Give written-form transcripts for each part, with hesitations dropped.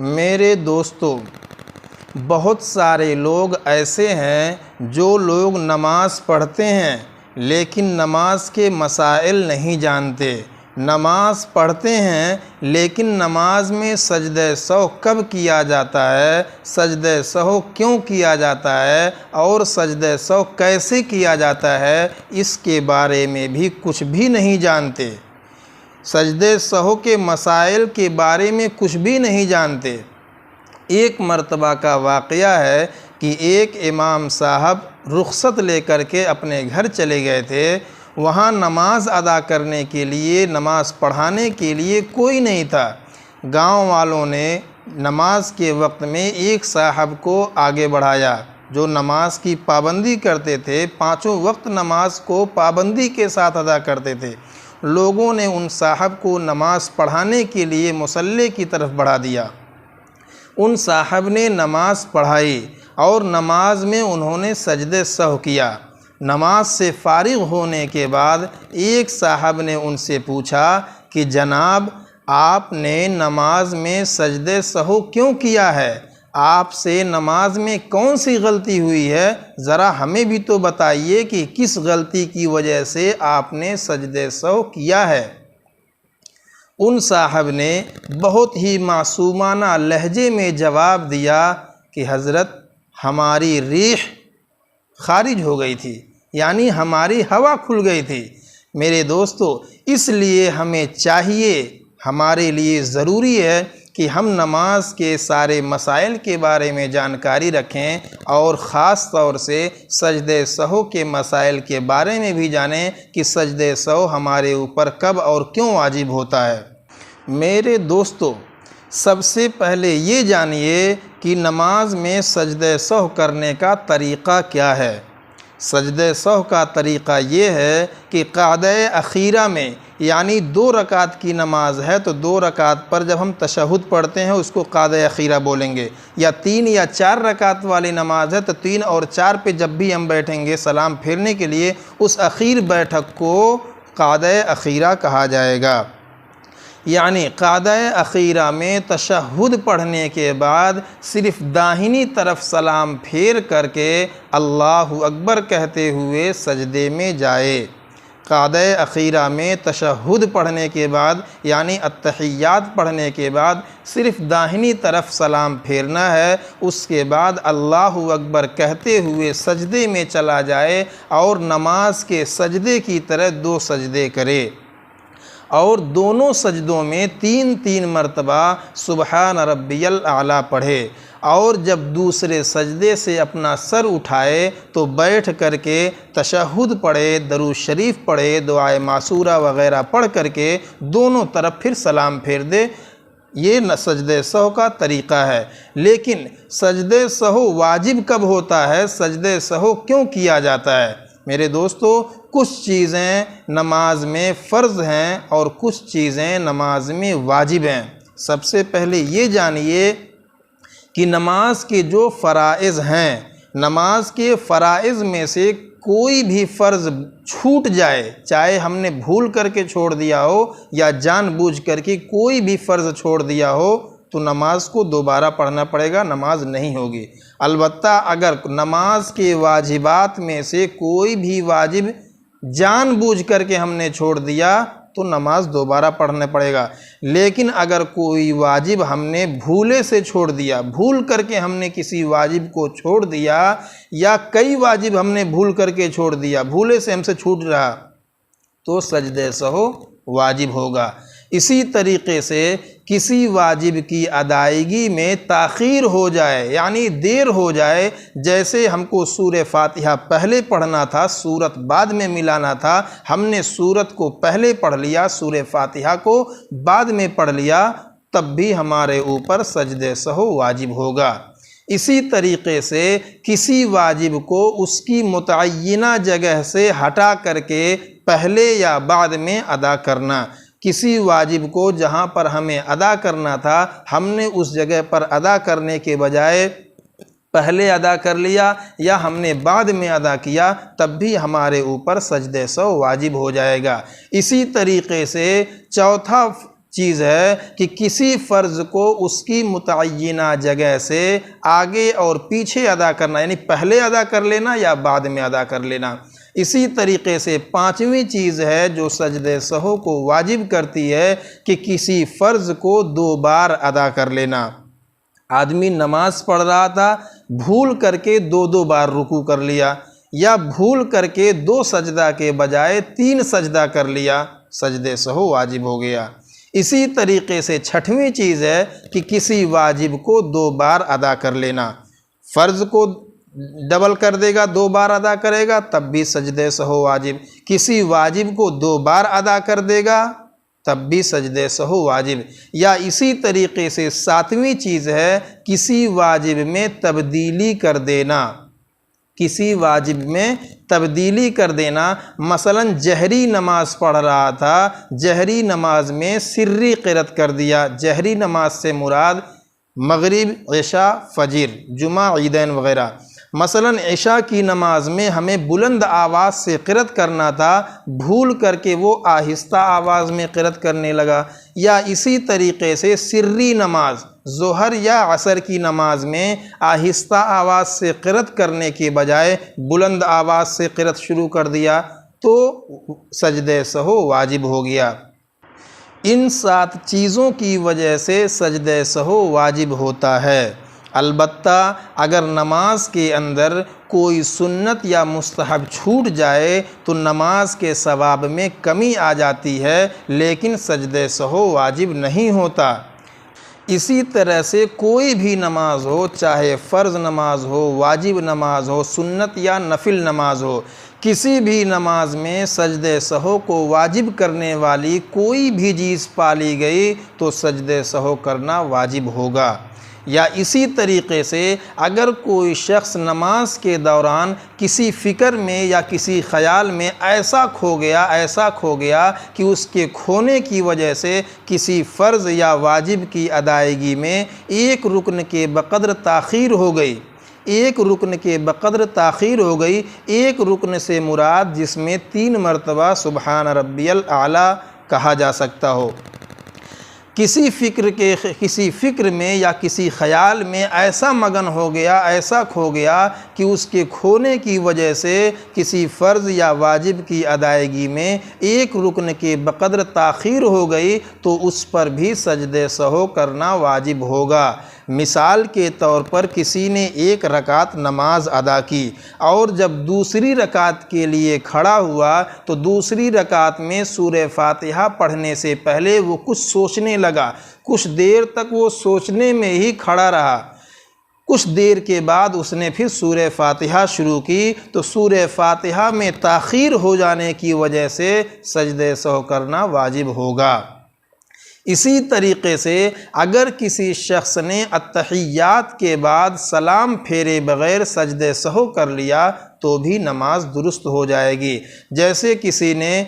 मेरे दोस्तों, बहुत सारे लोग ऐसे हैं जो लोग नमाज़ पढ़ते हैं लेकिन नमाज के मसाइल नहीं जानते। नमाज़ पढ़ते हैं लेकिन नमाज में सजदे सहव कब किया जाता है, सजदे सहव क्यों किया जाता है और सजदे सहव कैसे किया जाता है, इसके बारे में भी कुछ भी नहीं जानते। सजदे सहव के मसाइल के बारे में कुछ भी नहीं जानते। एक मर्तबा का वाक़या है कि एक इमाम साहब रुख़्सत लेकर के अपने घर चले गए थे। वहाँ नमाज अदा करने के लिए, नमाज़ पढ़ाने के लिए कोई नहीं था। गांव वालों ने नमाज के वक्त में एक साहब को आगे बढ़ाया जो नमाज की पाबंदी करते थे, पाँचों वक्त नमाज को पाबंदी के साथ अदा करते थे। लोगों ने उन साहब को नमाज पढ़ाने के लिए मुसल्ले की तरफ बढ़ा दिया। उन साहब ने नमाज पढ़ाई और नमाज में उन्होंने सजदे सहव किया। नमाज से फारिग होने के बाद एक साहब ने उनसे पूछा कि जनाब, आपने नमाज में सजदे सहव क्यों किया है? आपसे नमाज में कौन सी गलती हुई है? ज़रा हमें भी तो बताइए कि किस गलती की वजह से आपने सजदे सहव किया है। उन साहब ने बहुत ही मासूमाना लहजे में जवाब दिया कि हज़रत, हमारी रीह खारिज हो गई थी, यानी हमारी हवा खुल गई थी। मेरे दोस्तों, इसलिए हमें चाहिए, हमारे लिए ज़रूरी है कि हम नमाज के सारे मसाइल के बारे में जानकारी रखें और ख़ास तौर से सजदे सहव के मसाइल के बारे में भी जानें कि सजदे सहव हमारे ऊपर कब और क्यों वाजिब होता है। मेरे दोस्तों, सबसे पहले ये जानिए कि नमाज में सजदे सहव करने का तरीक़ा क्या है। सजदे सहव का तरीक़ा ये है कि क़ादए अखीरा में, यानी 2 रकात की नमाज है तो 2 रकात पर जब हम तशहुद पढ़ते हैं उसको क़ादए अखीरा बोलेंगे, या 3 या 4 रकात वाली नमाज है तो 3 और 4 पे जब भी हम बैठेंगे सलाम फेरने के लिए, उस अखीर बैठक को क़ादए अखीरा कहा जाएगा। यानी क़ादए अखीरा में तशहुद पढ़ने के बाद सिर्फ़ दाहिनी तरफ सलाम फेर करके अल्लाहु अकबर कहते हुए सजदे में जाए। क़ादए अखीरा में तशहुद पढ़ने के बाद, यानी अत्तहियात पढ़ने के बाद सिर्फ़ दाहिनी तरफ सलाम फेरना है। उसके बाद अल्लाहु अकबर कहते हुए सजदे में चला जाए और नमाज के सजदे की तरह 2 सजदे करे और दोनों सजदों में 3-3 मरतबा सुबहान रब्बियल आला पढ़े। और जब दूसरे सजदे से अपना सर उठाए तो बैठ करके तशहुद पढ़े, दरूद शरीफ पढ़े, दुआए मासूरा वग़ैरह पढ़ करके दोनों तरफ फिर सलाम फेर दे। ये न सजदे सहव का तरीक़ा है। लेकिन सजदे सहव वाजिब कब होता है, सजदे सहव क्यों किया जाता है? मेरे दोस्तों, कुछ चीज़ें नमाज में फ़र्ज़ हैं और कुछ चीज़ें नमाज में वाजिब हैं। सबसे पहले ये जानिए कि नमाज के जो फ़राइज़ हैं, नमाज के फ़राइज़ में से कोई भी फ़र्ज़ छूट जाए, चाहे हमने भूल करके छोड़ दिया हो या जानबूझ करके कोई भी फ़र्ज़ छोड़ दिया हो, तो नमाज को दोबारा पढ़ना पड़ेगा, नमाज नहीं होगी। अलबत्ता अगर नमाज के वाजिबात में से कोई भी वाजिब जानबूझ करके हमने छोड़ दिया तो नमाज दोबारा पढ़ना पड़ेगा। लेकिन अगर कोई वाजिब हमने भूले से छोड़ दिया, भूल करके हमने किसी वाजिब को छोड़ दिया, या कई वाजिब हमने भूल करके छोड़ दिया, भूले से हमसे छूट रहा, तो सजदे सहव वाजिब होगा। इसी तरीक़े से किसी वाजिब की अदायगी में ताख़ीर हो जाए, यानी देर हो जाए, जैसे हमको सूरह फ़ातिहा पहले पढ़ना था, सूरत बाद में मिलाना था, हमने सूरत को पहले पढ़ लिया, सूरह फ़ातिहा को बाद में पढ़ लिया, तब भी हमारे ऊपर सजदे सहव वाजिब होगा। इसी तरीक़े से किसी वाजिब को उसकी मुतअय्यना जगह से हटा करके पहले या बाद में अदा करना, किसी वाजिब को जहाँ पर हमें अदा करना था हमने उस जगह पर अदा करने के बजाय पहले अदा कर लिया या हमने बाद में अदा किया, तब भी हमारे ऊपर सजदे सहव वाजिब हो जाएगा। इसी तरीक़े से चौथा चीज़ है कि किसी फ़र्ज़ को उसकी मुतय्यना जगह से आगे और पीछे अदा करना, यानी पहले अदा कर लेना या बाद में अदा कर लेना। इसी तरीक़े से पांचवी चीज़ है जो सजदे सहू को वाजिब करती है कि किसी फ़र्ज़ को 2 बार अदा कर लेना। आदमी नमाज पढ़ रहा था, भूल करके 2-2 बार रुकू कर लिया, या भूल करके 2 सजदा के बजाय 3 सजदा कर लिया, सजदे सहू वाजिब हो गया। इसी तरीक़े से छठवीं चीज़ है कि किसी वाजिब को 2 बार अदा कर लेना। फ़र्ज़ को डबल कर देगा, 2 बार अदा करेगा, तब भी सजदे सहू वाजिब। किसी वाजिब को 2 बार अदा कर देगा, तब भी सजदे सहू वाजिब। या इसी तरीक़े से सातवीं चीज़ है किसी वाजिब में तब्दीली कर देना, किसी वाजिब में तब्दीली कर देना। मसलन जहरी नमाज पढ़ रहा था, जहरी नमाज में सिर्री क़िरात कर दिया। जहरी नमाज से मुराद मगरिब, इशा, फजर, जुमा, ईदैन वग़ैरह। मसलन इशा की नमाज में हमें बुलंद आवाज़ से क़िरात करना था, भूल करके वो आहिस्ता आवाज़ में क़िरात करने लगा। या इसी तरीक़े से सिर्री नमाज ज़ोहर या असर की नमाज में आहिस्ता आवाज़ से क़िरात करने के बजाय बुलंद आवाज़ से क़िरात शुरू कर दिया, तो सजदे सहू वाजिब हो गया। इन 7 चीज़ों की वजह से सजदे सहू वाजिब होता है। अलबत्ता अगर नमाज के अंदर कोई सुन्नत या मुस्तहब छूट जाए तो नमाज के सवाब में कमी आ जाती है, लेकिन सजदे सहू वाजिब नहीं होता। इसी तरह से कोई भी नमाज हो, चाहे फ़र्ज़ नमाज हो, वाजिब नमाज हो, सुन्नत या नफिल नमाज हो, किसी भी नमाज में सजदे सहू को वाजिब करने वाली कोई भी चीज़ पाली गई तो सजदे सहू करना वाजिब होगा। या इसी तरीक़े से अगर कोई शख्स नमाज के दौरान किसी फ़िक्र में या किसी ख़याल में ऐसा खो गया कि उसके खोने की वजह से किसी फ़र्ज़ या वाजिब की अदायगी में एक रुकन के बक़द्र ताख़ीर हो गई, एक रुकन के बक़द्र ताख़ीर हो गई। एक रुकन से मुराद जिसमें 3 मरतबा सुबहान रब्बियल आला कहा जा सकता हो। किसी फ़िक्र में या किसी ख़याल में ऐसा मगन हो गया, ऐसा खो गया कि उसके खोने की वजह से किसी फ़र्ज़ या वाजिब की अदायगी में एक रुकन के बक़द्र ताख़ीर हो गई, तो उस पर भी सजदे सहू करना वाजिब होगा। मिसाल के तौर पर किसी ने 1 रकात नमाज अदा की और जब दूसरी रकात के लिए खड़ा हुआ तो दूसरी रकात में सूरह फातिहा पढ़ने से पहले वो कुछ सोचने लगा। कुछ देर तक वो सोचने में ही खड़ा रहा। कुछ देर के बाद उसने फिर सूरह फातिहा शुरू की, तो सूरह फातिहा में ताख़ीर हो जाने की वजह से सजदे सहू करना वाजिब होगा। इसी तरीक़े से अगर किसी शख्स ने अत्तहियात के बाद सलाम फेरे बग़ैर सजदे सहू कर लिया तो भी नमाज दुरुस्त हो जाएगी। जैसे किसी ने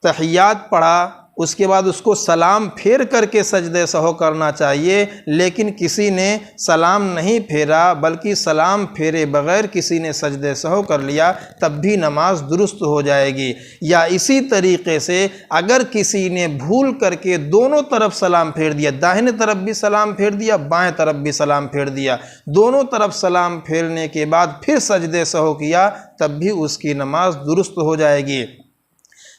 तहियात पढ़ा, उसके बाद उसको सलाम फेर करके सजदे सहू करना चाहिए, लेकिन किसी ने सलाम नहीं फेरा बल्कि सलाम फेरे बग़ैर किसी ने सजदे सहू कर लिया, तब भी नमाज दुरुस्त हो जाएगी। या इसी तरीक़े से अगर किसी ने भूल करके दोनों तरफ सलाम फेर दिया, दाहिने तरफ भी सलाम फेर दिया, बाएं तरफ भी सलाम फेर दिया, दोनों तरफ सलाम फेरने के बाद फिर सजदे सहू किया, तब भी उसकी नमाज दुरुस्त हो जाएगी।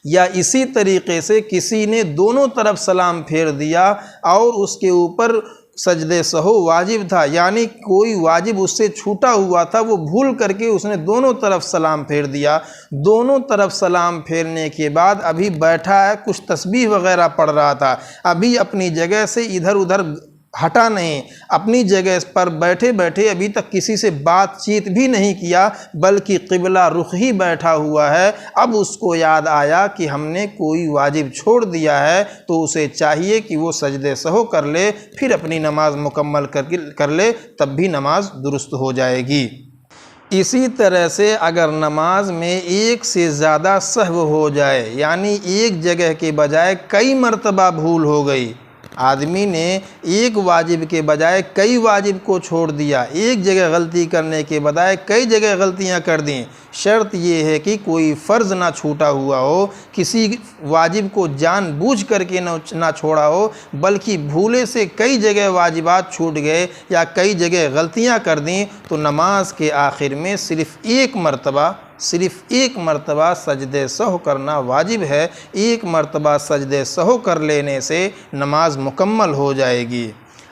या इसी तरीक़े से किसी ने दोनों तरफ सलाम फेर दिया और उसके ऊपर सजदे सहू वाजिब था, यानी कोई वाजिब उससे छूटा हुआ था, वो भूल करके उसने दोनों तरफ सलाम फेर दिया। दोनों तरफ सलाम फेरने के बाद अभी बैठा है, कुछ तस्बीह वग़ैरह पढ़ रहा था, अभी अपनी जगह से इधर उधर हटा नहीं, अपनी जगह पर बैठे बैठे अभी तक किसी से बातचीत भी नहीं किया बल्कि क़िबला रुख ही बैठा हुआ है। अब उसको याद आया कि हमने कोई वाजिब छोड़ दिया है, तो उसे चाहिए कि वो सजदे सहू कर ले, फिर अपनी नमाज मुकम्मल कर ले, तब भी नमाज दुरुस्त हो जाएगी। इसी तरह से अगर नमाज में एक से ज़्यादा सहव हो जाए, यानी एक जगह के बजाय कई मरतबा भूल हो गई, आदमी ने एक वाजिब के बजाय कई वाजिब को छोड़ दिया, एक जगह गलती करने के बजाय कई जगह गलतियां कर दी। शर्त ये है कि कोई फ़र्ज़ ना छूटा हुआ हो, किसी वाजिब को जानबूझ करके ना छोड़ा हो, बल्कि भूले से कई जगह वाजिबात छूट गए या कई जगह गलतियां कर दी, तो नमाज के आखिर में सिर्फ़ एक मर्तबा सजदे सहव करना वाजिब है। एक मर्तबा सजदे सहव कर लेने से नमाज मुकम्मल हो जाएगी।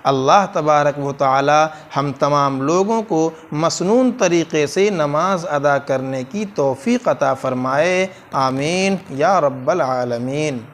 अल्लाह तबारक व तआला हम तमाम लोगों को मसनून तरीक़े से नमाज अदा करने की तौफ़ीक़ अता फ़रमाए। आमीन या रब्बल आलमीन।